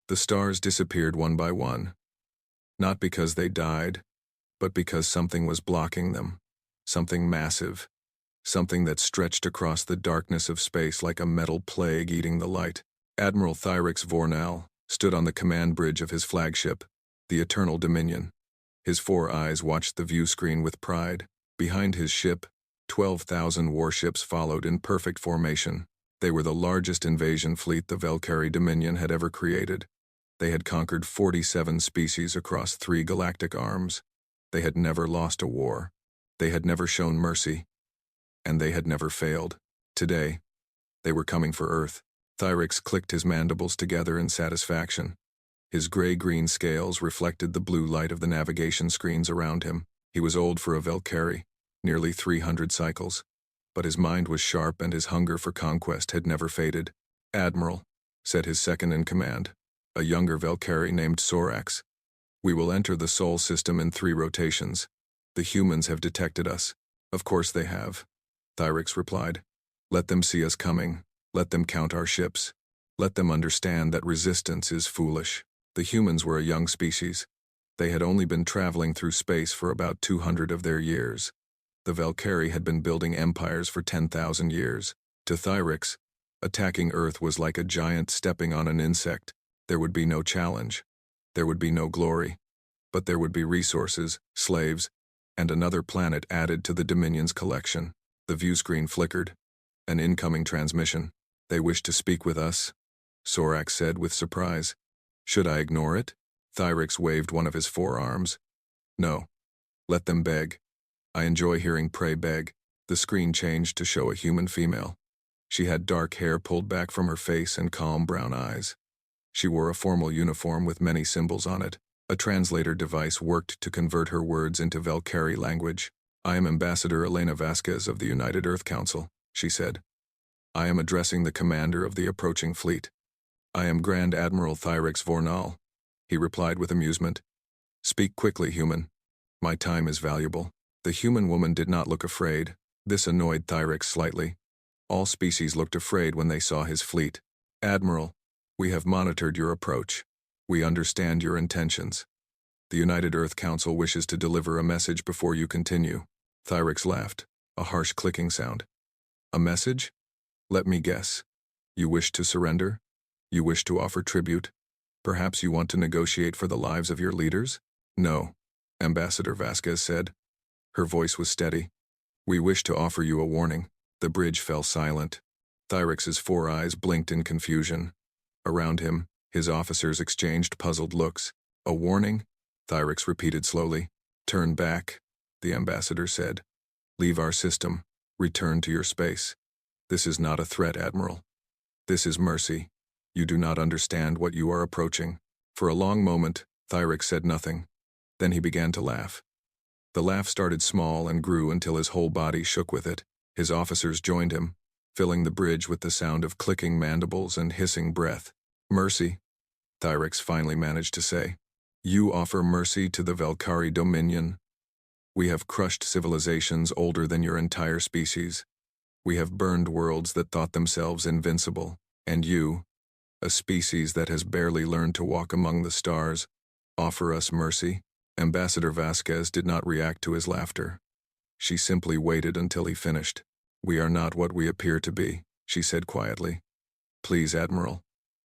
The stars disappeared one by one, not because they died, but because something was blocking them, something massive, something that stretched across the darkness of space like a metal plague eating the light. Admiral Thyrix Vornal stood on the command bridge of his flagship, the Eternal Dominion. His 4 eyes watched the view screen with pride. Behind his ship, 12,000 warships followed in perfect formation. They were the largest invasion fleet the Valkyrie Dominion had ever created. They had conquered 47 species across 3 galactic arms. They had never lost a war. They had never shown mercy. And they had never failed. Today, they were coming for Earth. Thyrix clicked his mandibles together in satisfaction. His gray-green scales reflected the blue light of the navigation screens around him. He was old for a Valkyrie, nearly 300 cycles. But his mind was sharp and his hunger for conquest had never faded. "Admiral," said his second-in-command, a younger Valkyrie named Sorax. "We will enter the Sol system in 3 rotations. The humans have detected us." "Of course they have," Thyrix replied. "Let them see us coming. Let them count our ships. Let them understand that resistance is foolish." The humans were a young species. They had only been traveling through space for about 200 of their years. The Valkyrie had been building empires for 10,000 years. To Thyrix, attacking Earth was like a giant stepping on an insect. There would be no challenge. There would be no glory. But there would be resources, slaves, and another planet added to the Dominion's collection. The view screen flickered. An incoming transmission. "They wish to speak with us," Sorax said with surprise. "Should I ignore it?" Thyrix waved one of his 4 arms. "No. Let them beg. I enjoy hearing prey beg." The screen changed to show a human female. She had dark hair pulled back from her face and calm brown eyes. She wore a formal uniform with many symbols on it. A translator device worked to convert her words into Valkyrie language. "I am Ambassador Elena Vasquez of the United Earth Council," she said. "I am addressing the commander of the approaching fleet." "I am Grand Admiral Thyrix Vornal," he replied with amusement. "Speak quickly, human. My time is valuable." The human woman did not look afraid. This annoyed Thyrix slightly. All species looked afraid when they saw his fleet. "Admiral, we have monitored your approach. We understand your intentions. The United Earth Council wishes to deliver a message before you continue." Thyrix laughed, a harsh clicking sound. "A message? Let me guess. You wish to surrender? You wish to offer tribute? Perhaps you want to negotiate for the lives of your leaders?" "No," Ambassador Vasquez said. Her voice was steady. "We wish to offer you a warning." The bridge fell silent. Thyrix's 4 eyes blinked in confusion. Around him, his officers exchanged puzzled looks. "A warning?" Thyrix repeated slowly. "Turn back," the ambassador said. "Leave our system. Return to your space. This is not a threat, Admiral. This is mercy. You do not understand what you are approaching." For a long moment, Thyrix said nothing. Then he began to laugh. The laugh started small and grew until his whole body shook with it. His officers joined him, filling the bridge with the sound of clicking mandibles and hissing breath. "Mercy," Thyrix finally managed to say. "You offer mercy to the Valkyrie Dominion. We have crushed civilizations older than your entire species. We have burned worlds that thought themselves invincible. And you, a species that has barely learned to walk among the stars, offer us mercy?" Ambassador Vasquez did not react to his laughter. She simply waited until he finished. "We are not what we appear to be," she said quietly. "Please, Admiral,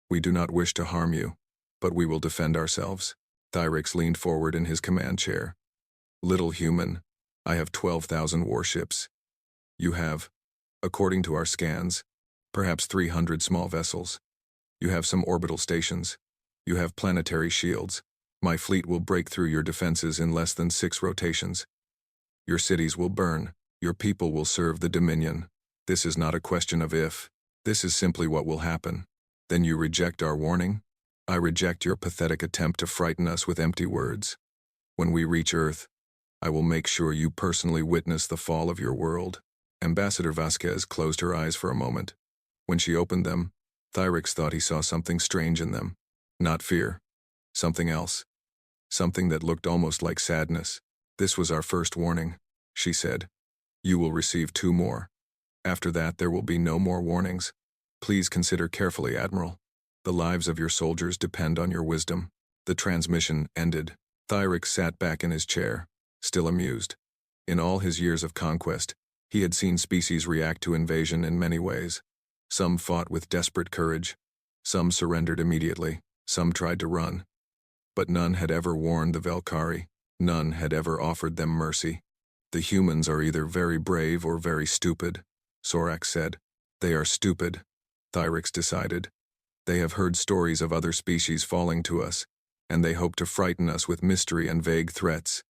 we do not wish to harm you, but we will defend ourselves." Thyrix leaned forward in his command chair. "Little human, I have 12,000 warships. You have, according to our scans, perhaps 300 small vessels. You have some orbital stations. You have planetary shields. My fleet will break through your defenses in less than 6 rotations. Your cities will burn. Your people will serve the Dominion. This is not a question of if. This is simply what will happen. Then you reject our warning? I reject your pathetic attempt to frighten us with empty words. When we reach Earth, I will make sure you personally witness the fall of your world." Ambassador Vasquez closed her eyes for a moment. When she opened them, Thyrix thought he saw something strange in them. Not fear. Something else. Something that looked almost like sadness. "This was our first warning," she said. "You will receive 2 more. After that, there will be no more warnings. Please consider carefully, Admiral." The lives of your soldiers depend on your wisdom. The transmission ended. Thyrix sat back in his chair, still amused. In all his years of conquest, he had seen species react to invasion in many ways. Some fought with desperate courage. Some surrendered immediately. Some tried to run. But none had ever warned the Valkyrie. None had ever offered them mercy. The humans are either very brave or very stupid, Sorak said. They are stupid, Thyrix decided. They have heard stories of other species falling to us, and they hope to frighten us with mystery and vague threats.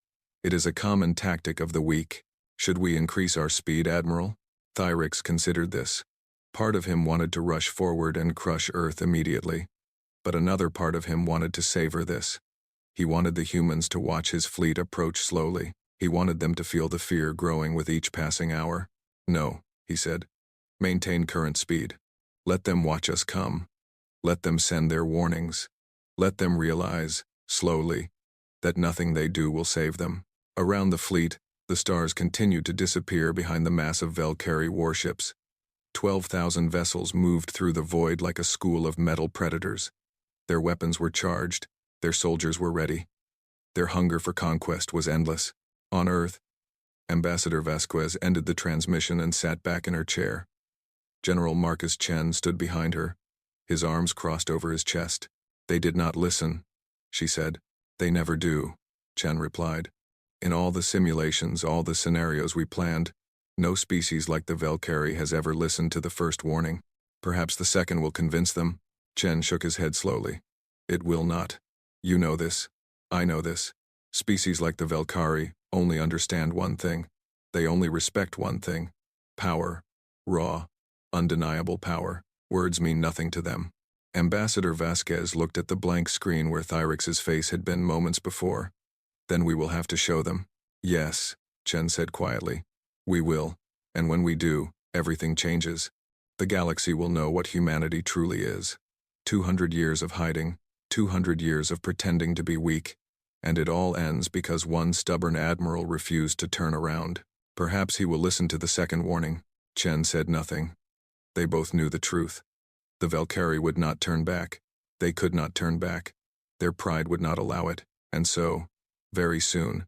It is a common tactic of the weak. Should we increase our speed, Admiral? Thyrix considered this. Part of him wanted to rush forward and crush Earth immediately, but another part of him wanted to savor this. He wanted the humans to watch his fleet approach slowly. He wanted them to feel the fear growing with each passing hour. No, he said. Maintain current speed. Let them watch us come. Let them send their warnings. Let them realize, slowly, that nothing they do will save them. Around the fleet, the stars continued to disappear behind the massive Valkyrie warships. 12,000 vessels moved through the void like a school of metal predators. Their weapons were charged. Their soldiers were ready. Their hunger for conquest was endless. On Earth, Ambassador Vasquez ended the transmission and sat back in her chair. General Marcus Chen stood behind her, his arms crossed over his chest. They did not listen, she said. They never do, Chen replied. In all the simulations, all the scenarios we planned, no species like the Valkyrie has ever listened to the first warning. Perhaps the second will convince them. Chen shook his head slowly. It will not. You know this. I know this. Species like the Valkyrie only understand one thing. They only respect one thing. Power. Raw, undeniable power. Words mean nothing to them. Ambassador Vasquez looked at the blank screen where Thyrix's face had been moments before. Then we will have to show them. Yes, Chen said quietly. We will, and when we do, everything changes. The galaxy will know what humanity truly is. 200 years of hiding, 200 years of pretending to be weak, and it all ends because one stubborn admiral refused to turn around. Perhaps he will listen to the second warning. Chen said nothing. They both knew the truth. The Valkyrie would not turn back. They could not turn back. Their pride would not allow it, and so, very soon,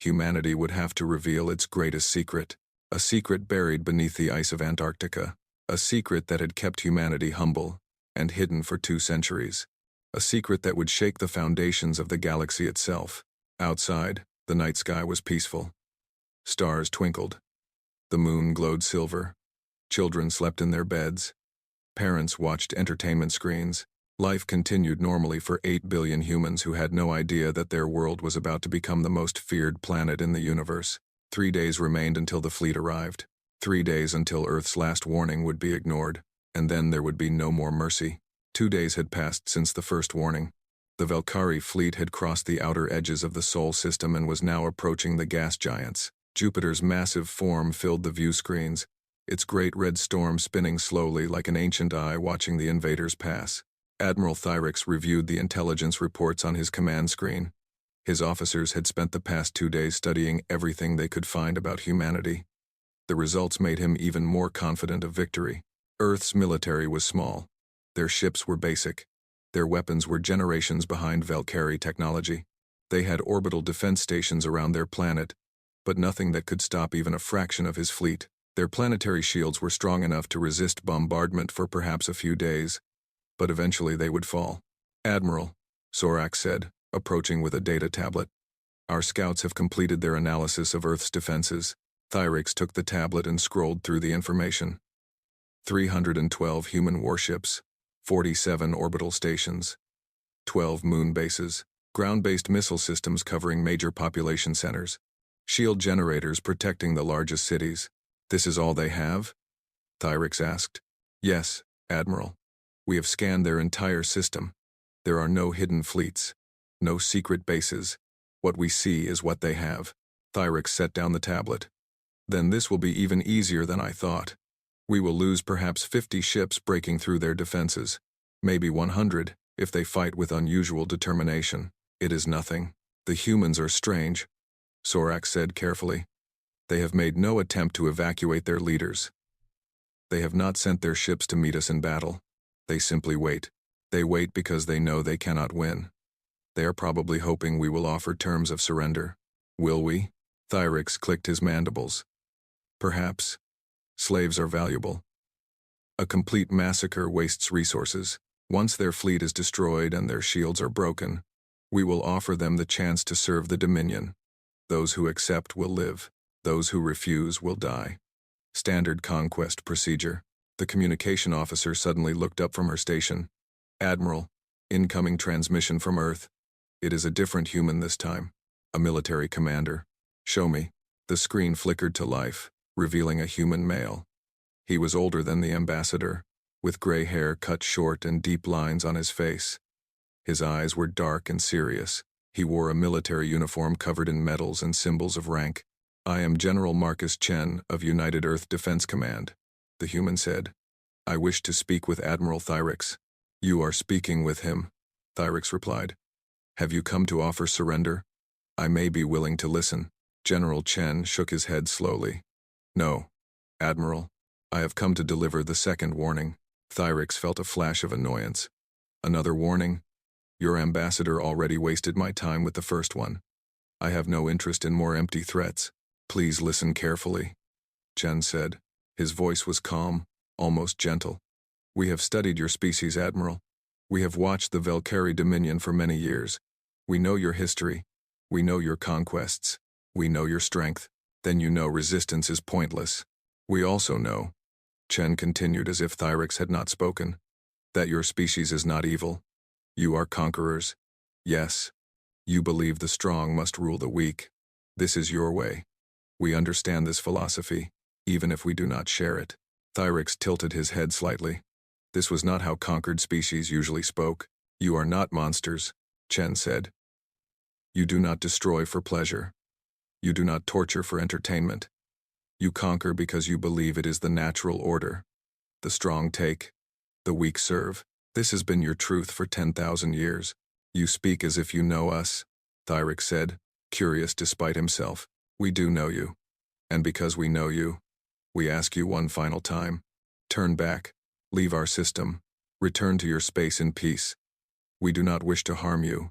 humanity would have to reveal its greatest secret, a secret buried beneath the ice of Antarctica, a secret that had kept humanity humble and hidden for 2 centuries, a secret that would shake the foundations of the galaxy itself. Outside, the night sky was peaceful. Stars twinkled. The moon glowed silver. Children slept in their beds. Parents watched entertainment screens. Life continued normally for 8 billion humans who had no idea that their world was about to become the most feared planet in the universe. 3 days remained until the fleet arrived. 3 days until Earth's last warning would be ignored, and then there would be no more mercy. 2 days had passed since the first warning. The Valkyrie fleet had crossed the outer edges of the Sol system and was now approaching the gas giants. Jupiter's massive form filled the view screens, its great red storm spinning slowly like an ancient eye watching the invaders pass. Admiral Thyrix reviewed the intelligence reports on his command screen. His officers had spent the past 2 days studying everything they could find about humanity. The results made him even more confident of victory. Earth's military was small. Their ships were basic. Their weapons were generations behind Valkyrie technology. They had orbital defense stations around their planet, but nothing that could stop even a fraction of his fleet. Their planetary shields were strong enough to resist bombardment for perhaps a few days, but eventually they would fall. Admiral, Sorak said, approaching with a data tablet. Our scouts have completed their analysis of Earth's defenses. Thyrix took the tablet and scrolled through the information. 312 human warships, 47 orbital stations, 12 moon bases, ground-based missile systems covering major population centers, shield generators protecting the largest cities. This is all they have? Thyrix asked. Yes, Admiral. We have scanned their entire system. There are no hidden fleets, no secret bases. What we see is what they have. Thyrix set down the tablet. Then this will be even easier than I thought. We will lose perhaps 50 ships breaking through their defenses. Maybe 100, if they fight with unusual determination. It is nothing. The humans are strange, Sorak said carefully. They have made no attempt to evacuate their leaders. They have not sent their ships to meet us in battle. They simply wait. They wait because they know they cannot win. They are probably hoping we will offer terms of surrender. Will we? Thyrix clicked his mandibles. Perhaps. Slaves are valuable. A complete massacre wastes resources. Once their fleet is destroyed and their shields are broken, we will offer them the chance to serve the Dominion. Those who accept will live. Those who refuse will die. Standard conquest procedure. The communication officer suddenly looked up from her station. Admiral, incoming transmission from Earth. It is a different human this time. A military commander. Show me. The screen flickered to life, revealing a human male. He was older than the ambassador, with gray hair cut short and deep lines on his face. His eyes were dark and serious. He wore a military uniform covered in medals and symbols of rank. I am General Marcus Chen of United Earth Defense Command, the human said. I wish to speak with Admiral Thyrix. You are speaking with him, Thyrix replied. Have you come to offer surrender? I may be willing to listen. General Chen shook his head slowly. No, Admiral. I have come to deliver the second warning. Thyrix felt a flash of annoyance. Another warning? Your ambassador already wasted my time with the first one. I have no interest in more empty threats. Please listen carefully, Chen said. His voice was calm, almost gentle. We have studied your species, Admiral. We have watched the Velcari Dominion for many years. We know your history. We know your conquests. We know your strength. Then you know resistance is pointless. We also know, Chen continued as if Thyrix had not spoken, that your species is not evil. You are conquerors. Yes. You believe the strong must rule the weak. This is your way. We understand this philosophy, even if we do not share it. Thyrix tilted his head slightly. This was not how conquered species usually spoke. You are not monsters, Chen said. You do not destroy for pleasure. You do not torture for entertainment. You conquer because you believe it is the natural order. The strong take. The weak serve. This has been your truth for 10,000 years. You speak as if you know us, Thyrix said, curious despite himself. We do know you. And because we know you, we ask you one final time. Turn back. Leave our system. Return to your space in peace. We do not wish to harm you.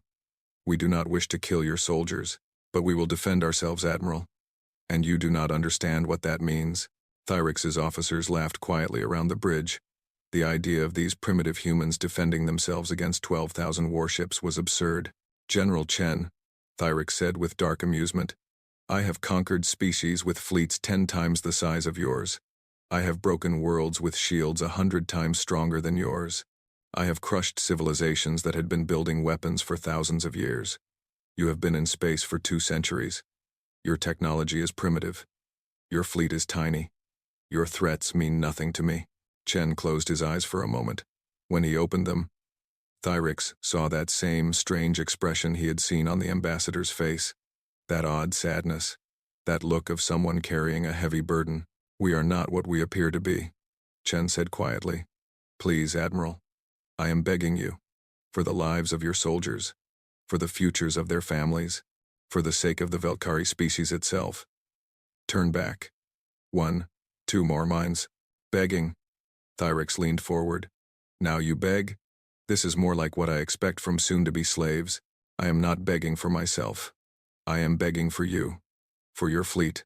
We do not wish to kill your soldiers, but we will defend ourselves, Admiral. And you do not understand what that means. Thyrix's officers laughed quietly around the bridge. The idea of these primitive humans defending themselves against 12,000 warships was absurd. General Chen, Thyrix said with dark amusement, I have conquered species with fleets 10 times the size of yours. I have broken worlds with shields 100 times stronger than yours. I have crushed civilizations that had been building weapons for thousands of years. You have been in space for 2 centuries. Your technology is primitive. Your fleet is tiny. Your threats mean nothing to me. Chen closed his eyes for a moment. When he opened them, Thyrix saw that same strange expression he had seen on the ambassador's face. That odd sadness. That look of someone carrying a heavy burden. We are not what we appear to be, Chen said quietly. Please, Admiral. I am begging you. For the lives of your soldiers. For the futures of their families. For the sake of the Velcari species itself. Turn back. 1, 2 more minds. Begging. Thyrix leaned forward. Now you beg? This is more like what I expect from soon-to-be slaves. I am not begging for myself. I am begging for you. For your fleet.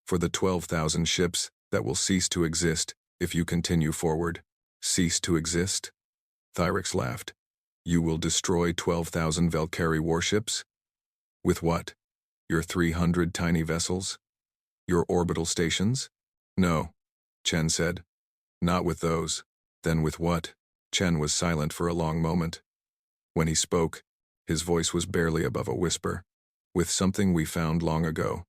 For the 12,000 ships that will cease to exist if you continue forward. Cease to exist? Thyrix laughed. You will destroy 12,000 Velcari warships? With what? Your 300 tiny vessels? Your orbital stations? No, Chen said. Not with those. Then with what? Chen was silent for a long moment. When he spoke, his voice was barely above a whisper. With something we found long ago.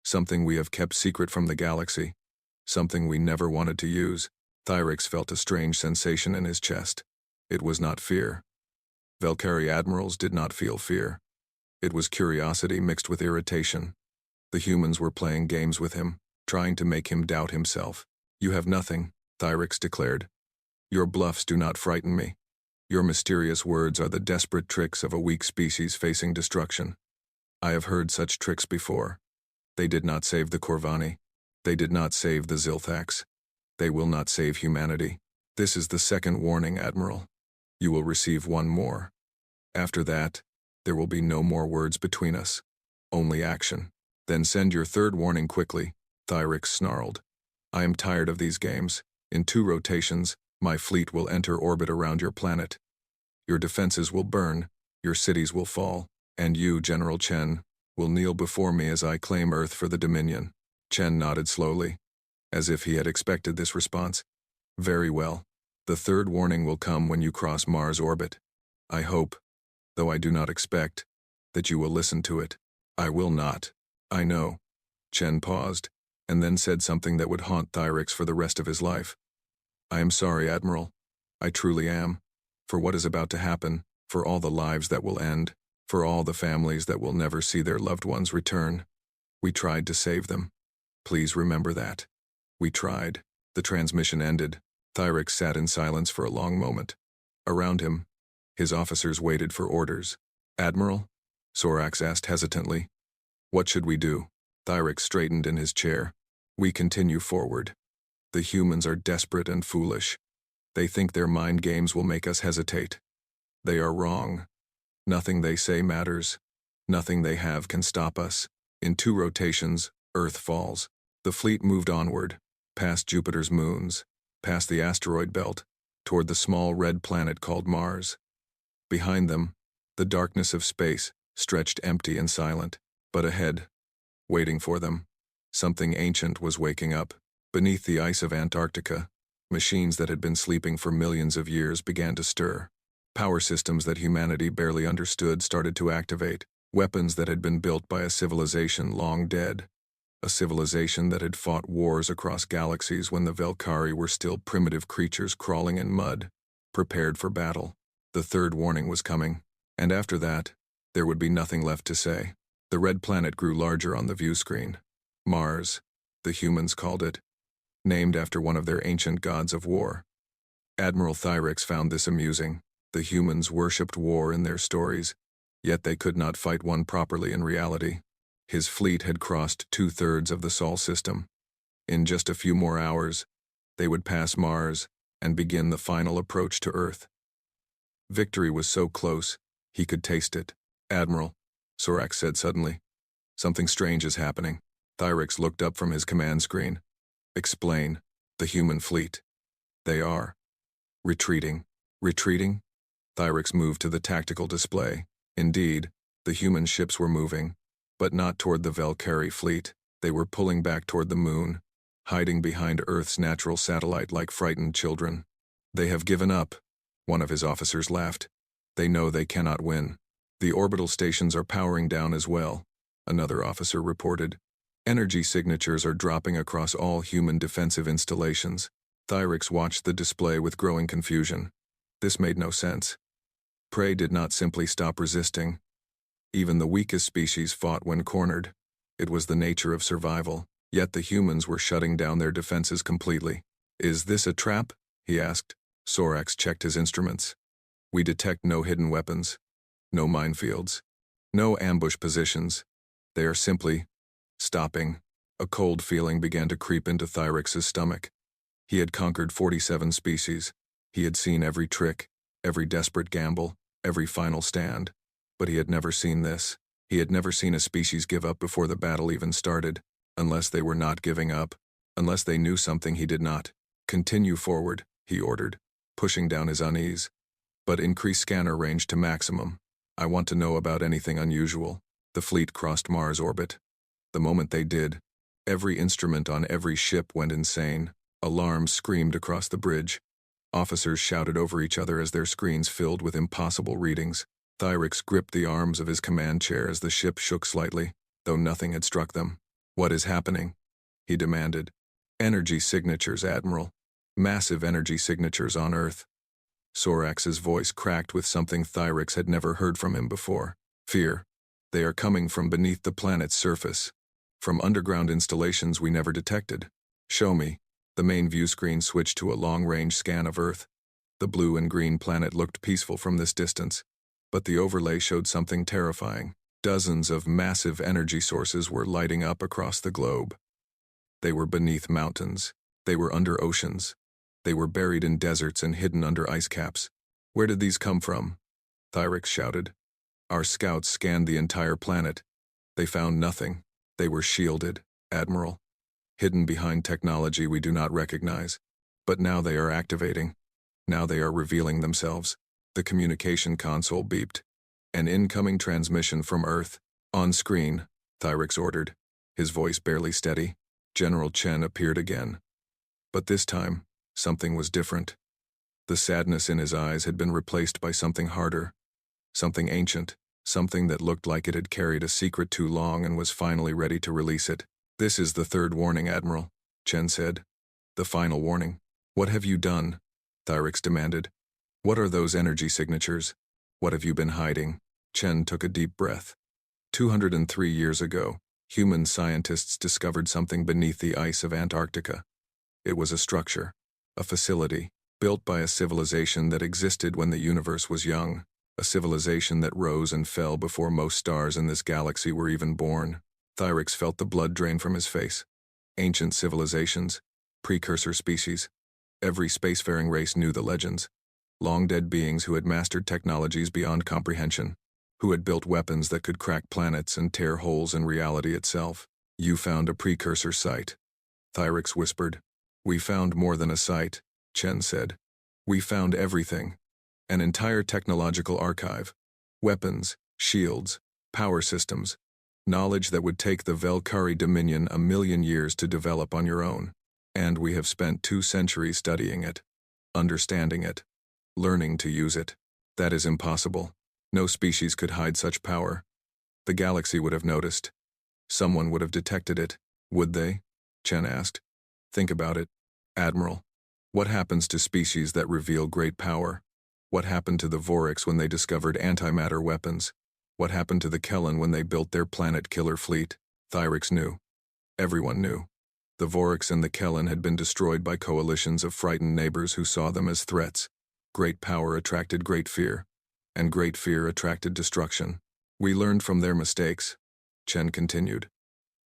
Something we have kept secret from the galaxy. Something we never wanted to use. Thyrix felt a strange sensation in his chest. It was not fear. Velcari admirals did not feel fear. It was curiosity mixed with irritation. The humans were playing games with him, trying to make him doubt himself. You have nothing, Thyrix declared. Your bluffs do not frighten me. Your mysterious words are the desperate tricks of a weak species facing destruction. I have heard such tricks before. They did not save the Corvani. They did not save the Zilthax. They will not save humanity. This is the second warning, Admiral. You will receive one more. After that, there will be no more words between us. Only action. Then send your third warning quickly, Thyrix snarled. I am tired of these games. In 2 rotations, my fleet will enter orbit around your planet. Your defenses will burn, your cities will fall, and you, General Chen, will kneel before me as I claim Earth for the Dominion. Chen nodded slowly, as if he had expected this response. Very well. The third warning will come when you cross Mars' orbit. I hope, though I do not expect, that you will listen to it. I will not. I know. Chen paused, and then said something that would haunt Thyrix for the rest of his life. I am sorry, Admiral. I truly am. For what is about to happen, for all the lives that will end, for all the families that will never see their loved ones return. We tried to save them. Please remember that. We tried. The transmission ended. Thyrix sat in silence for a long moment. Around him, his officers waited for orders. Admiral? Sorax asked hesitantly. What should we do? Thyrix straightened in his chair. We continue forward. The humans are desperate and foolish. They think their mind games will make us hesitate. They are wrong. Nothing they say matters. Nothing they have can stop us. In 2 rotations, Earth falls. The fleet moved onward, past Jupiter's moons, past the asteroid belt, toward the small red planet called Mars. Behind them, the darkness of space stretched empty and silent. But ahead, waiting for them, something ancient was waking up. Beneath the ice of Antarctica, machines that had been sleeping for millions of years began to stir. Power systems that humanity barely understood started to activate. Weapons that had been built by a civilization long dead. A civilization that had fought wars across galaxies when the Velkari were still primitive creatures crawling in mud, prepared for battle. The third warning was coming, and after that, there would be nothing left to say. The red planet grew larger on the view screen. Mars, the humans called it, named after one of their ancient gods of war. Admiral Thyrix found this amusing. The humans worshipped war in their stories, yet they could not fight one properly in reality. His fleet had crossed 2/3 of the Sol system. In just a few more hours, they would pass Mars and begin the final approach to Earth. Victory was so close, he could taste it. Admiral, Sorax said suddenly. Something strange is happening. Thyrix looked up from his command screen. Explain. The human fleet. They are retreating. Retreating? Thyrix moved to the tactical display. Indeed, the human ships were moving, but not toward the Velkari fleet. They were pulling back toward the moon, hiding behind Earth's natural satellite like frightened children. They have given up, one of his officers laughed. They know they cannot win. The orbital stations are powering down as well, another officer reported. Energy signatures are dropping across all human defensive installations. Thyrix watched the display with growing confusion. This made no sense. Prey did not simply stop resisting. Even the weakest species fought when cornered. It was the nature of survival, yet the humans were shutting down their defenses completely. Is this a trap? He asked. Sorax checked his instruments. We detect no hidden weapons, no minefields, no ambush positions. They are simply stopping. A cold feeling began to creep into Thyrix's stomach. He had conquered 47 species. He had seen every trick, every desperate gamble, every final stand. But he had never seen this. He had never seen a species give up before the battle even started, unless they were not giving up, unless they knew something he did not. Continue forward, he ordered, pushing down his unease. But increase scanner range to maximum. I want to know about anything unusual. The fleet crossed Mars orbit. The moment they did, every instrument on every ship went insane. Alarms screamed across the bridge. Officers shouted over each other as their screens filled with impossible readings. Thyrix gripped the arms of his command chair as the ship shook slightly, though nothing had struck them. What is happening? He demanded. Energy signatures, Admiral. Massive energy signatures on Earth. Sorax's voice cracked with something Thyrix had never heard from him before. Fear. They are coming from beneath the planet's surface. From underground installations we never detected. Show me. The main view screen switched to a long-range scan of Earth. The blue and green planet looked peaceful from this distance, but the overlay showed something terrifying. Dozens of massive energy sources were lighting up across the globe. They were beneath mountains. They were under oceans. They were buried in deserts and hidden under ice caps. Where did these come from? Thyrix shouted. Our scouts scanned the entire planet. They found nothing. They were shielded, Admiral. Hidden behind technology we do not recognize. But now they are activating. Now they are revealing themselves. The communication console beeped. An incoming transmission from Earth. On screen, Thyrix ordered, his voice barely steady. General Chen appeared again. But this time, something was different. The sadness in his eyes had been replaced by something harder. Something ancient. Something that looked like it had carried a secret too long and was finally ready to release it. This is the third warning, Admiral, Chen said. The final warning. What have you done? Thyrix demanded. What are those energy signatures? What have you been hiding? Chen took a deep breath. 203 years ago, human scientists discovered something beneath the ice of Antarctica. It was a structure, a facility, built by a civilization that existed when the universe was young, a civilization that rose and fell before most stars in this galaxy were even born. Thyrix felt the blood drain from his face. Ancient civilizations, precursor species. Every spacefaring race knew the legends. Long-dead beings who had mastered technologies beyond comprehension, who had built weapons that could crack planets and tear holes in reality itself. You found a precursor site, Thyrix whispered. We found more than a site, Chen said. We found everything. An entire technological archive. Weapons, shields, power systems. Knowledge that would take the Velkari Dominion 1,000,000 years to develop on your own. And we have spent 2 centuries studying it, understanding it, learning to use it. That is impossible. No species could hide such power. The galaxy would have noticed. Someone would have detected it. Would they? Chen asked. Think about it, Admiral. What happens to species that reveal great power? What happened to the Voryx when they discovered antimatter weapons? What happened to the Kellen when they built their planet-killer fleet? Thyrix knew. Everyone knew. The Voryx and the Kellen had been destroyed by coalitions of frightened neighbors who saw them as threats. Great power attracted great fear, and great fear attracted destruction. We learned from their mistakes, Chen continued.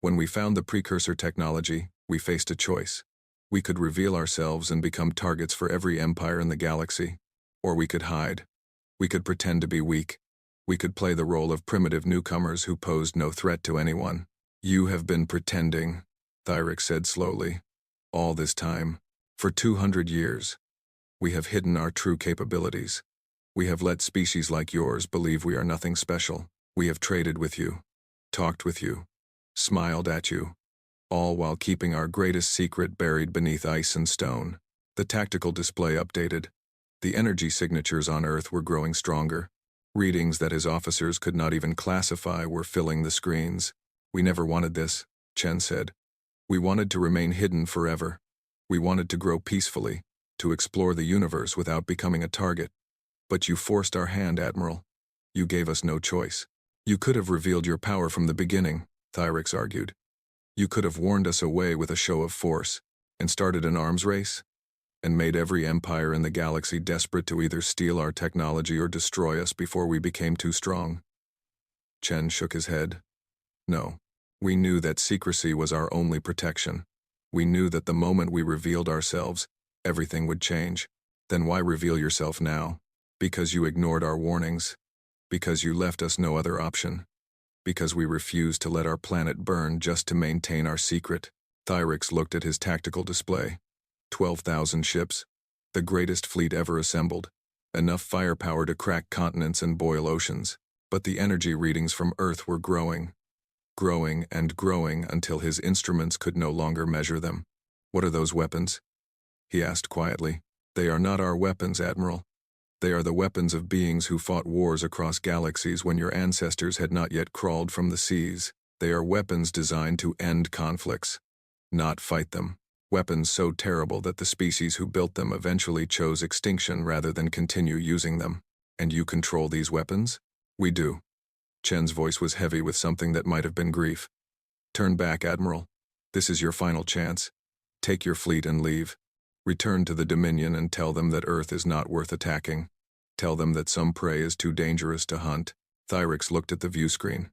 When we found the precursor technology, we faced a choice. We could reveal ourselves and become targets for every empire in the galaxy, or we could hide. We could pretend to be weak. We could play the role of primitive newcomers who posed no threat to anyone. You have been pretending, Thyrix said slowly. All this time, for 200 years. We have hidden our true capabilities. We have let species like yours believe we are nothing special. We have traded with you, talked with you, smiled at you, all while keeping our greatest secret buried beneath ice and stone. The tactical display updated. The energy signatures on Earth were growing stronger. Readings that his officers could not even classify were filling the screens. We never wanted this, Chen said. We wanted to remain hidden forever. We wanted to grow peacefully, to explore the universe without becoming a target. But you forced our hand, Admiral. You gave us no choice. You could have revealed your power from the beginning, Thyrix argued. You could have warned us away with a show of force, and started an arms race, and made every empire in the galaxy desperate to either steal our technology or destroy us before we became too strong. Chen shook his head. No. We knew that secrecy was our only protection. We knew that the moment we revealed ourselves, everything would change. Then why reveal yourself now? Because you ignored our warnings. Because you left us no other option. Because we refused to let our planet burn just to maintain our secret. Thyrix looked at his tactical display. 12,000 ships. The greatest fleet ever assembled. Enough firepower to crack continents and boil oceans. But the energy readings from Earth were growing. Growing and growing until his instruments could no longer measure them. What are those weapons? He asked quietly. They are not our weapons, Admiral. They are the weapons of beings who fought wars across galaxies when your ancestors had not yet crawled from the seas. They are weapons designed to end conflicts, not fight them. Weapons so terrible that the species who built them eventually chose extinction rather than continue using them. And you control these weapons? We do. Chen's voice was heavy with something that might have been grief. Turn back, Admiral. This is your final chance. Take your fleet and leave. Return to the Dominion and tell them that Earth is not worth attacking. Tell them that some prey is too dangerous to hunt. Thyrix looked at the view screen.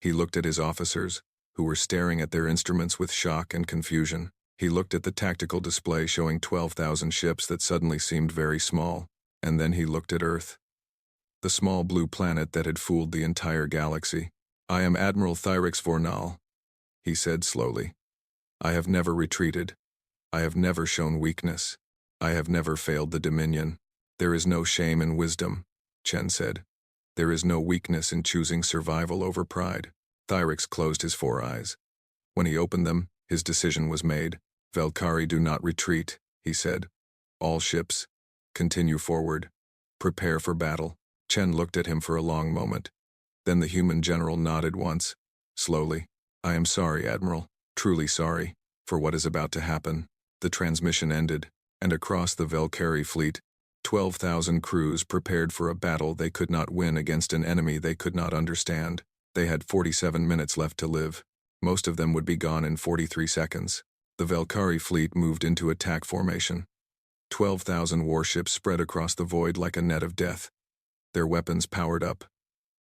He looked at his officers, who were staring at their instruments with shock and confusion. He looked at the tactical display showing 12,000 ships that suddenly seemed very small. And then he looked at Earth, the small blue planet that had fooled the entire galaxy. "I am Admiral Thyrix Vornal," he said slowly. "I have never retreated. I have never shown weakness. I have never failed the Dominion. There is no shame in wisdom," Chen said. "There is no weakness in choosing survival over pride." Thyrix closed his 4 eyes. When he opened them, his decision was made. "Velkari, do not retreat," he said. "All ships, continue forward. Prepare for battle." Chen looked at him for a long moment. Then the human general nodded once, slowly. "I am sorry, Admiral, truly sorry, for what is about to happen." The transmission ended, and across the Velkari fleet, 12,000 crews prepared for a battle they could not win against an enemy they could not understand. They had 47 minutes left to live. Most of them would be gone in 43 seconds. The Velkari fleet moved into attack formation. 12,000 warships spread across the void like a net of death. Their weapons powered up,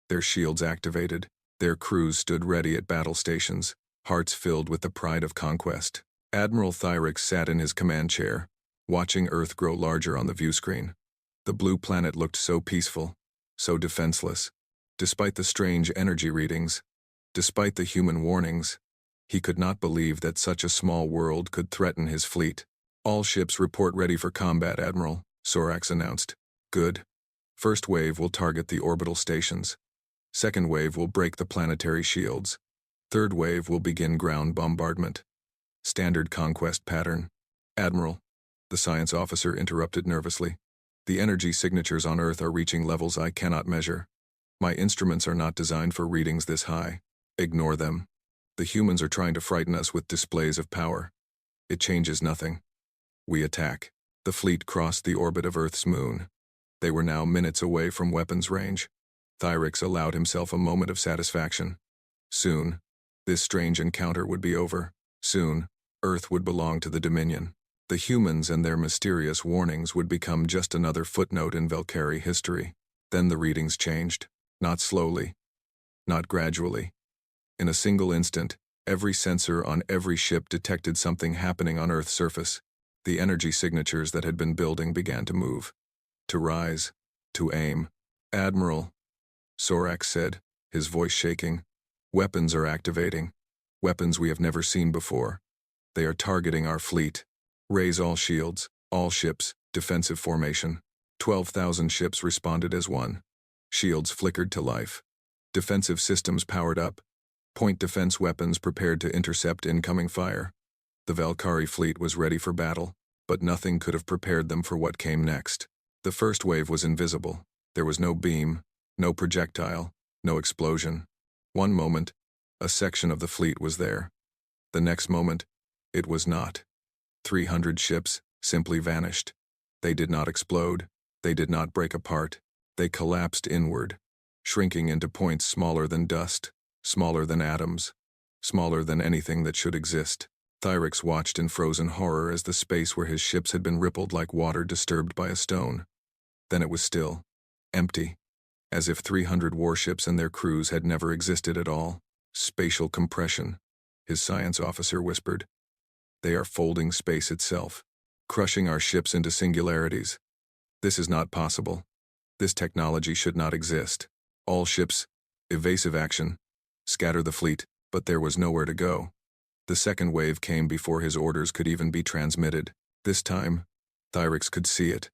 their shields activated, their crews stood ready at battle stations, hearts filled with the pride of conquest. Admiral Thyrix sat in his command chair, watching Earth grow larger on the viewscreen. The blue planet looked so peaceful, so defenseless. Despite the strange energy readings, despite the human warnings, he could not believe that such a small world could threaten his fleet. "All ships report ready for combat, Admiral," Sorax announced. "Good. First wave will target the orbital stations. Second wave will break the planetary shields. Third wave will begin ground bombardment. Standard conquest pattern." "Admiral," the science officer interrupted nervously, "the energy signatures on Earth are reaching levels I cannot measure. My instruments are not designed for readings this high. Ignore them. The humans are trying to frighten us with displays of power. It changes nothing. We attack." The fleet crossed the orbit of Earth's moon. They were now minutes away from weapons range. Thyrix allowed himself a moment of satisfaction. Soon, this strange encounter would be over. Soon, Earth would belong to the Dominion. The humans and their mysterious warnings would become just another footnote in Velkari history. Then the readings changed. Not slowly. Not gradually. In a single instant, every sensor on every ship detected something happening on Earth's surface. The energy signatures that had been building began to move. To rise. To aim. "Admiral," Sorax said, his voice shaking. "Weapons are activating. Weapons we have never seen before. They are targeting our fleet. Raise all shields, all ships, defensive formation." 12,000 ships responded as one. Shields flickered to life. Defensive systems powered up. Point defense weapons prepared to intercept incoming fire. The Velkari fleet was ready for battle, but nothing could have prepared them for what came next. The first wave was invisible. There was no beam, no projectile, no explosion. One moment, a section of the fleet was there. The next moment, it was not. 300 ships simply vanished. They did not explode. They did not break apart. They collapsed inward, shrinking into points smaller than dust, smaller than atoms, smaller than anything that should exist. Thyrix watched in frozen horror as the space where his ships had been rippled like water disturbed by a stone. Then it was still, empty, as if 300 warships and their crews had never existed at all. "Spatial compression," his science officer whispered. "They are folding space itself, crushing our ships into singularities. This is not possible. This technology should not exist. All ships, evasive action, scatter the fleet," but there was nowhere to go. The second wave came before his orders could even be transmitted. This time, Thyrix could see it.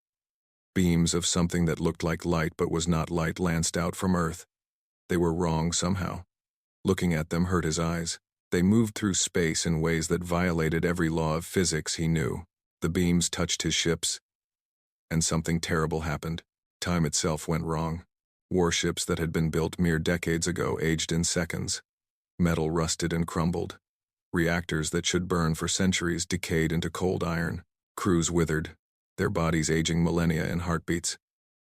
Beams of something that looked like light but was not light lanced out from Earth. They were wrong somehow. Looking at them hurt his eyes. They moved through space in ways that violated every law of physics he knew. The beams touched his ships, and something terrible happened. Time itself went wrong. Warships that had been built mere decades ago aged in seconds. Metal rusted and crumbled. Reactors that should burn for centuries decayed into cold iron. Crews withered, their bodies aging millennia in heartbeats,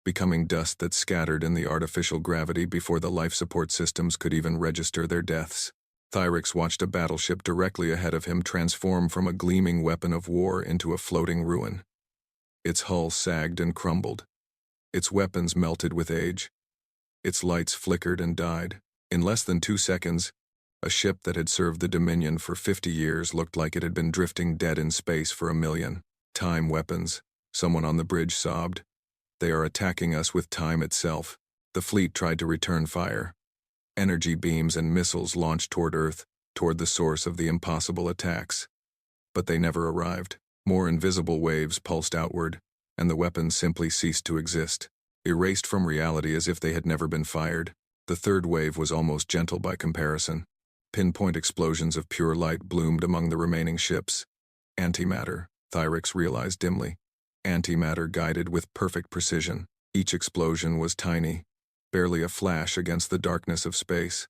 becoming dust that scattered in the artificial gravity before the life support systems could even register their deaths. Thyrix watched a battleship directly ahead of him transform from a gleaming weapon of war into a floating ruin. Its hull sagged and crumbled. Its weapons melted with age. Its lights flickered and died. In less than 2 seconds, a ship that had served the Dominion for 50 years looked like it had been drifting dead in space for 1 million. "Time weapons," someone on the bridge sobbed. They are attacking us with time itself. The fleet tried to return fire. Energy beams and missiles launched toward Earth, toward the source of the impossible attacks. But they never arrived. More invisible waves pulsed outward, and the weapons simply ceased to exist, erased from reality as if they had never been fired. The third wave was almost gentle by comparison. Pinpoint explosions of pure light bloomed among the remaining ships. Antimatter, Thyrix realized dimly. Antimatter guided with perfect precision. Each explosion was tiny, barely a flash against the darkness of space.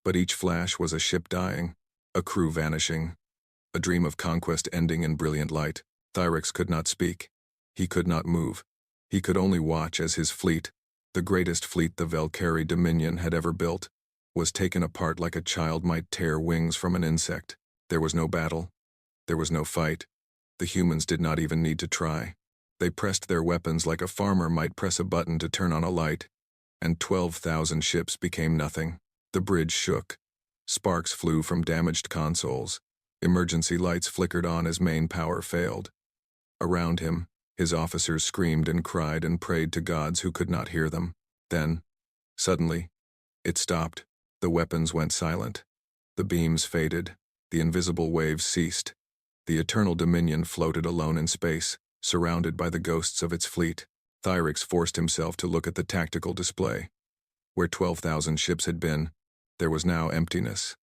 But each flash was a ship dying, a crew vanishing, a dream of conquest ending in brilliant light. Thyrix could not speak. He could not move. He could only watch as his fleet, the greatest fleet the Valkyrie Dominion had ever built, was taken apart like a child might tear wings from an insect. There was no battle. There was no fight. The humans did not even need to try. They pressed their weapons like a farmer might press a button to turn on a light, and 12,000 ships became nothing. The bridge shook. Sparks flew from damaged consoles. Emergency lights flickered on as main power failed. Around him, his officers screamed and cried and prayed to gods who could not hear them. Then, suddenly, it stopped. The weapons went silent. The beams faded. The invisible waves ceased. The Eternal Dominion floated alone in space, surrounded by the ghosts of its fleet. Thyrix forced himself to look at the tactical display. Where 12,000 ships had been, there was now emptiness.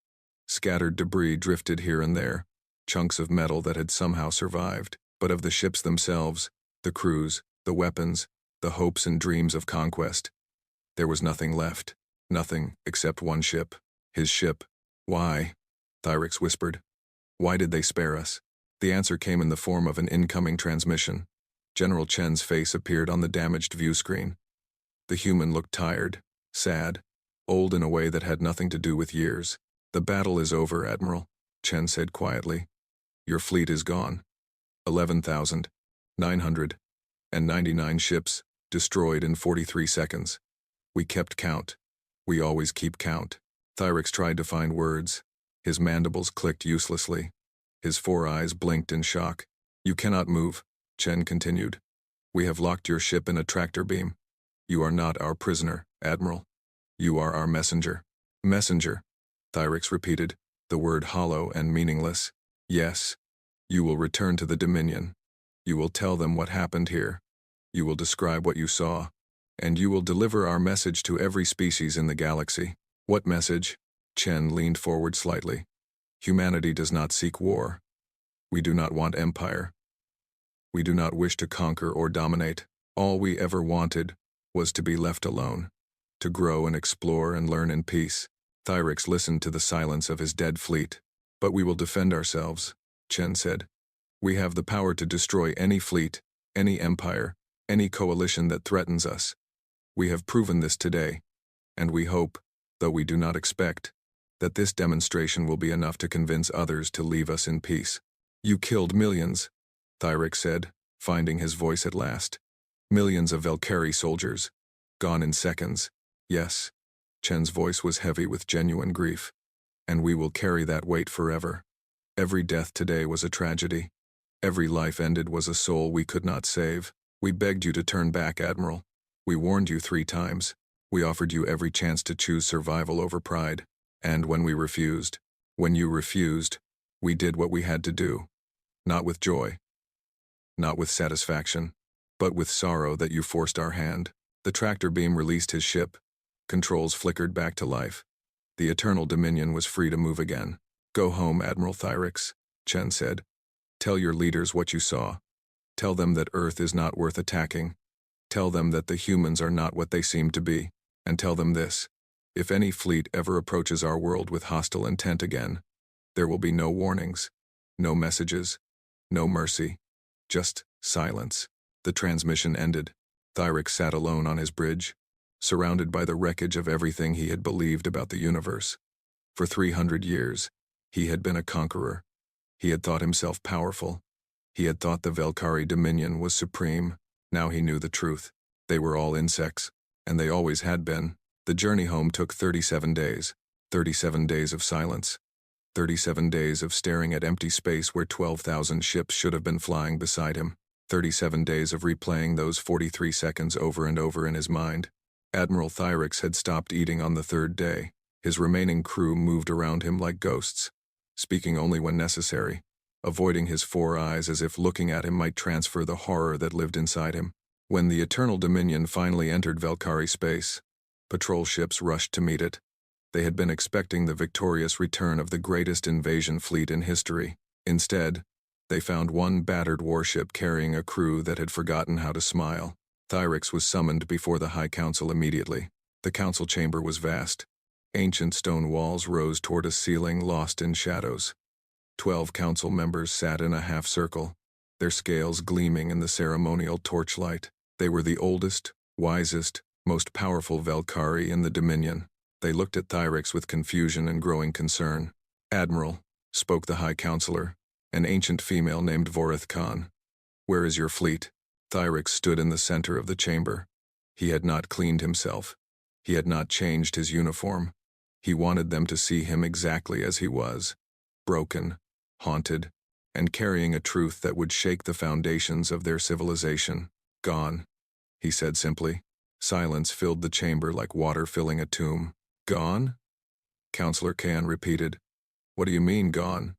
Scattered debris drifted here and there, chunks of metal that had somehow survived. But of the ships themselves, the crews, the weapons, the hopes and dreams of conquest, there was nothing left. Nothing except one ship. His ship. Why? Thyrix whispered. Why did they spare us? The answer came in the form of an incoming transmission. General Chen's face appeared on the damaged view screen. The human looked tired, sad, old in a way that had nothing to do with years. The battle is over, Admiral, Chen said quietly. Your fleet is gone. 11,999 ships, destroyed in 43 seconds. We kept count. We always keep count. Thyrix tried to find words. His mandibles clicked uselessly. His 4 eyes blinked in shock. You cannot move, Chen continued. We have locked your ship in a tractor beam. You are not our prisoner, Admiral. You are our messenger. Messenger, Thyrix repeated, the word hollow and meaningless. Yes. You will return to the Dominion. You will tell them what happened here. You will describe what you saw. And you will deliver our message to every species in the galaxy. What message? Chen leaned forward slightly. Humanity does not seek war. We do not want empire. We do not wish to conquer or dominate. All we ever wanted was to be left alone, to grow and explore and learn in peace. Thyrix listened to the silence of his dead fleet. But we will defend ourselves, Chen said. We have the power to destroy any fleet, any empire, any coalition that threatens us. We have proven this today, and we hope, though we do not expect, that this demonstration will be enough to convince others to leave us in peace. You killed millions, Thyrix said, finding his voice at last. Millions of Valkyrie soldiers, gone in seconds. Yes, Chen's voice was heavy with genuine grief. And we will carry that weight forever. Every death today was a tragedy. Every life ended was a soul we could not save. We begged you to turn back, Admiral. We warned you 3 times. We offered you every chance to choose survival over pride. And when you refused, we did what we had to do. Not with joy. Not with satisfaction. But with sorrow that you forced our hand. The tractor beam released his ship. Controls flickered back to life. The Eternal Dominion was free to move again. Go home, Admiral Thyrix, Chen said. Tell your leaders what you saw. Tell them that Earth is not worth attacking. Tell them that the humans are not what they seem to be. And tell them this. If any fleet ever approaches our world with hostile intent again, there will be no warnings, no messages, no mercy, just silence. The transmission ended. Thyrix sat alone on his bridge, surrounded by the wreckage of everything he had believed about the universe. For 300 years, he had been a conqueror. He had thought himself powerful. He had thought the Valkyrie Dominion was supreme. Now he knew the truth. They were all insects, and they always had been. The journey home took 37 days. 37 days of silence. 37 days of staring at empty space where 12,000 ships should have been flying beside him. 37 days of replaying those 43 seconds over and over in his mind. Admiral Thyrix had stopped eating on the third day. His remaining crew moved around him like ghosts, speaking only when necessary, avoiding his four eyes as if looking at him might transfer the horror that lived inside him. When the Eternal Dominion finally entered Valkyrie space, patrol ships rushed to meet it. They had been expecting the victorious return of the greatest invasion fleet in history. Instead, they found one battered warship carrying a crew that had forgotten how to smile. Thyrix was summoned before the High Council immediately. The council chamber was vast. Ancient stone walls rose toward a ceiling lost in shadows. 12 council members sat in a half-circle, their scales gleaming in the ceremonial torchlight. They were the oldest, wisest, most powerful Valkyrie in the Dominion. They looked at Thyrix with confusion and growing concern. "Admiral," spoke the High Counselor, an ancient female named Vorith Khan. "Where is your fleet?" Thyrix stood in the center of the chamber. He had not cleaned himself. He had not changed his uniform. He wanted them to see him exactly as he was, broken, haunted, and carrying a truth that would shake the foundations of their civilization. "Gone," he said simply. Silence filled the chamber like water filling a tomb. "Gone?" Counselor Khan repeated. "What do you mean, gone?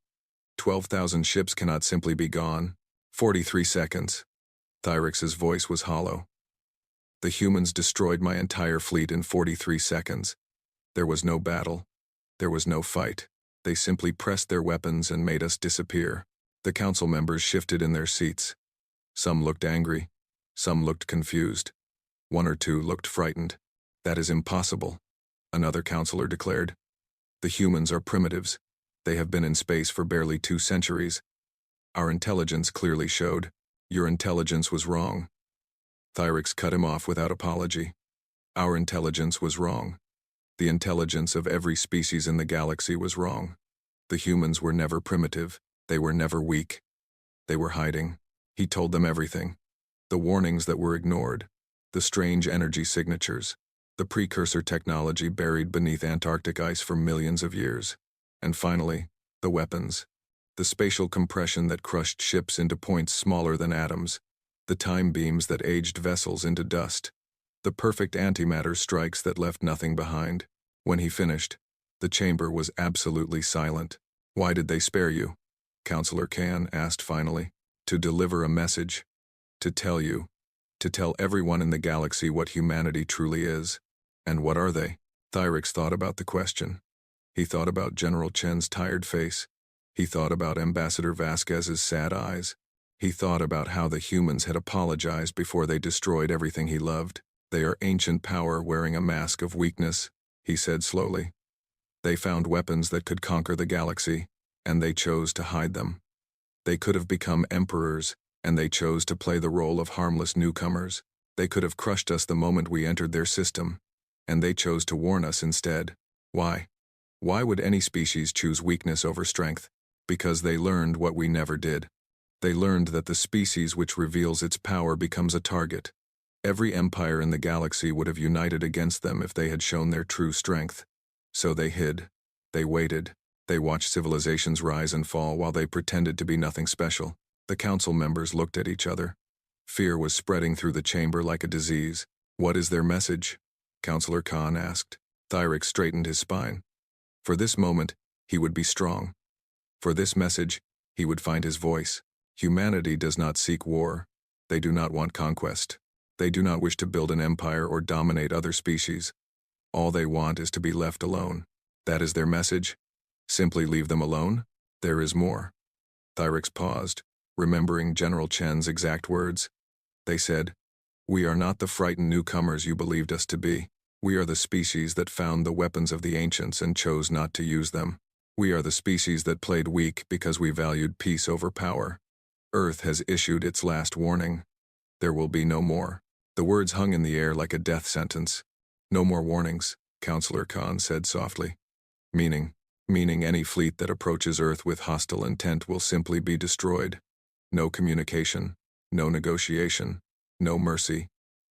12,000 ships cannot simply be gone." 43 seconds. Thyrix's voice was hollow. "The humans destroyed my entire fleet in 43 seconds. There was no battle. There was no fight. They simply pressed their weapons and made us disappear." The council members shifted in their seats. Some looked angry. Some looked confused. One or two looked frightened. "That is impossible," another counselor declared. "The humans are primitives. They have been in space for barely 2 centuries. Our intelligence clearly showed. Your intelligence was wrong." Thyrix cut him off without apology. "Our intelligence was wrong. The intelligence of every species in the galaxy was wrong. The humans were never primitive. They were never weak. They were hiding." He told them everything. The warnings that were ignored, the strange energy signatures, the precursor technology buried beneath Antarctic ice for millions of years. And finally, the weapons. The spatial compression that crushed ships into points smaller than atoms, the time beams that aged vessels into dust, the perfect antimatter strikes that left nothing behind. When he finished, the chamber was absolutely silent. "Why did they spare you?" Counselor Khan asked finally. "To deliver a message. To tell you. To tell everyone in the galaxy what humanity truly is." "And what are they?" Thyrix thought about the question. He thought about General Chen's tired face. He thought about Ambassador Vasquez's sad eyes. He thought about how the humans had apologized before they destroyed everything he loved. "They are ancient power wearing a mask of weakness," he said slowly. "They found weapons that could conquer the galaxy, and they chose to hide them. They could have become emperors, and they chose to play the role of harmless newcomers. They could have crushed us the moment we entered their system, and they chose to warn us instead. Why? Why would any species choose weakness over strength? Because they learned what we never did. They learned that the species which reveals its power becomes a target. Every empire in the galaxy would have united against them if they had shown their true strength. So they hid. They waited. They watched civilizations rise and fall while they pretended to be nothing special." The council members looked at each other. Fear was spreading through the chamber like a disease. "What is their message?" Counselor Khan asked. Thyrix straightened his spine. For this moment, he would be strong. For this message, he would find his voice. Humanity does not seek war. They do not want conquest. They do not wish to build an empire or dominate other species. All they want is to be left alone. That is their message. Simply leave them alone? There is more. Thyrix paused, remembering General Chen's exact words. They said, "We are not the frightened newcomers you believed us to be. We are the species that found the weapons of the ancients and chose not to use them. We are the species that played weak because we valued peace over power. Earth has issued its last warning. There will be no more." The words hung in the air like a death sentence. "No more warnings," Counselor Khan said softly. Meaning any fleet that approaches Earth with hostile intent will simply be destroyed. No communication, no negotiation, no mercy,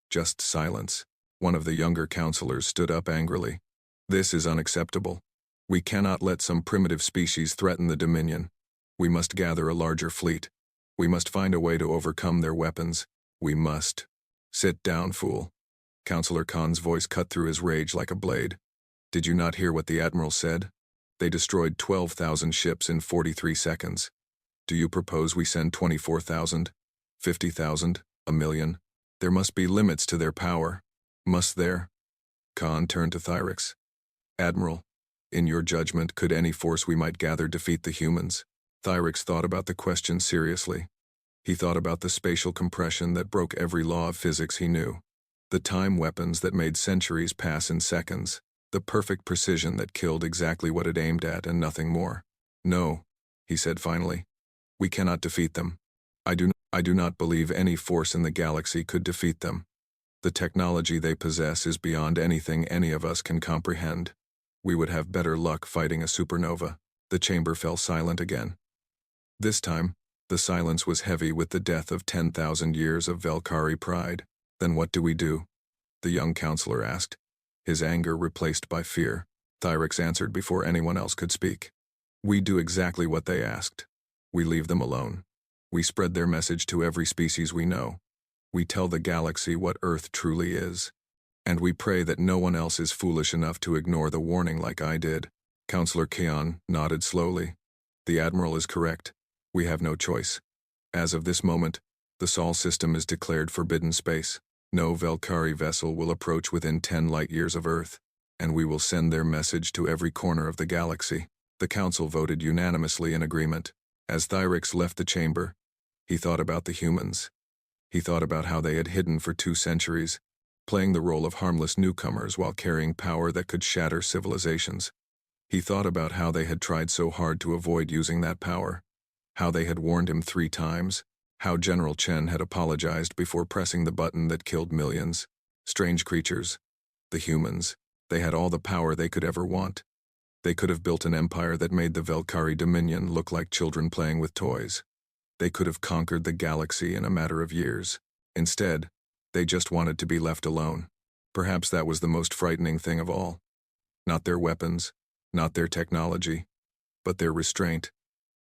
just silence. One of the younger counselors stood up angrily. "This is unacceptable. We cannot let some primitive species threaten the Dominion. We must gather a larger fleet. We must find a way to overcome their weapons. We must. Sit down, fool. Counselor Khan's voice cut through his rage like a blade. Did you not hear what the Admiral said? They destroyed 12,000 ships in 43 seconds. Do you propose we send 24,000? 50,000? A million? There must be limits to their power. Must there? Khan turned to Thyrix. Admiral, in your judgment, could any force we might gather defeat the humans? Thyrix thought about the question seriously. He thought about the spatial compression that broke every law of physics he knew, the time weapons that made centuries pass in seconds, the perfect precision that killed exactly what it aimed at and nothing more. No, he said finally. We cannot defeat them. I do not believe any force in the galaxy could defeat them. The technology they possess is beyond anything any of us can comprehend. We would have better luck fighting a supernova. The chamber fell silent again. This time, the silence was heavy with the death of 10,000 years of Velkari pride. Then what do we do? The young counselor asked, his anger replaced by fear. Thyrix answered before anyone else could speak. We do exactly what they asked. We leave them alone. We spread their message to every species we know. We tell the galaxy what Earth truly is. And we pray that no one else is foolish enough to ignore the warning like I did. Counselor Khan nodded slowly. The Admiral is correct. We have no choice. As of this moment, the Sol system is declared forbidden space. No Velkari vessel will approach within 10 light-years of Earth, and we will send their message to every corner of the galaxy. The Council voted unanimously in agreement. As Thyrix left the chamber, he thought about the humans. He thought about how they had hidden for 2 centuries, playing the role of harmless newcomers while carrying power that could shatter civilizations. He thought about how they had tried so hard to avoid using that power, how they had warned him 3 times, how General Chen had apologized before pressing the button that killed millions. Strange creatures, the humans, they had all the power they could ever want. They could have built an empire that made the Velkari Dominion look like children playing with toys. They could have conquered the galaxy in a matter of years. Instead, they just wanted to be left alone. Perhaps that was the most frightening thing of all. Not their weapons, not their technology, but their restraint,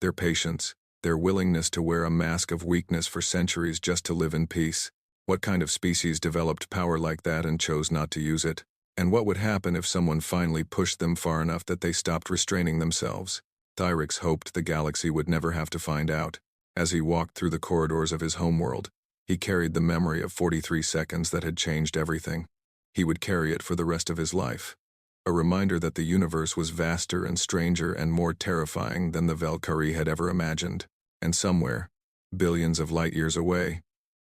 their patience, their willingness to wear a mask of weakness for centuries just to live in peace. What kind of species developed power like that and chose not to use it? And what would happen if someone finally pushed them far enough that they stopped restraining themselves? Thyrix hoped the galaxy would never have to find out. As he walked through the corridors of his homeworld, he carried the memory of 43 seconds that had changed everything. He would carry it for the rest of his life. A reminder that the universe was vaster and stranger and more terrifying than the Velkari had ever imagined. And somewhere, billions of light-years away,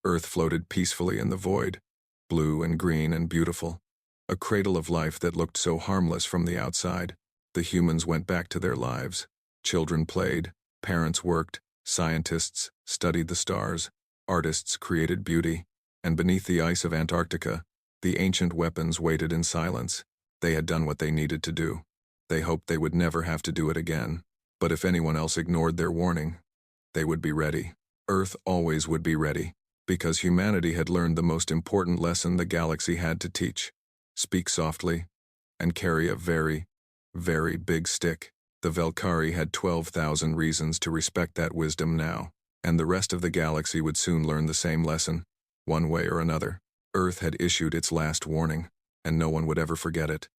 Earth floated peacefully in the void, blue and green and beautiful. A cradle of life that looked so harmless from the outside. The humans went back to their lives. Children played, parents worked, scientists studied the stars, artists created beauty, and beneath the ice of Antarctica, the ancient weapons waited in silence. They had done what they needed to do. They hoped they would never have to do it again. But if anyone else ignored their warning, they would be ready. Earth always would be ready, because humanity had learned the most important lesson the galaxy had to teach. Speak softly, and carry a very, very big stick. The Velkari had 12,000 reasons to respect that wisdom now, and the rest of the galaxy would soon learn the same lesson, one way or another. Earth had issued its last warning, and no one would ever forget it.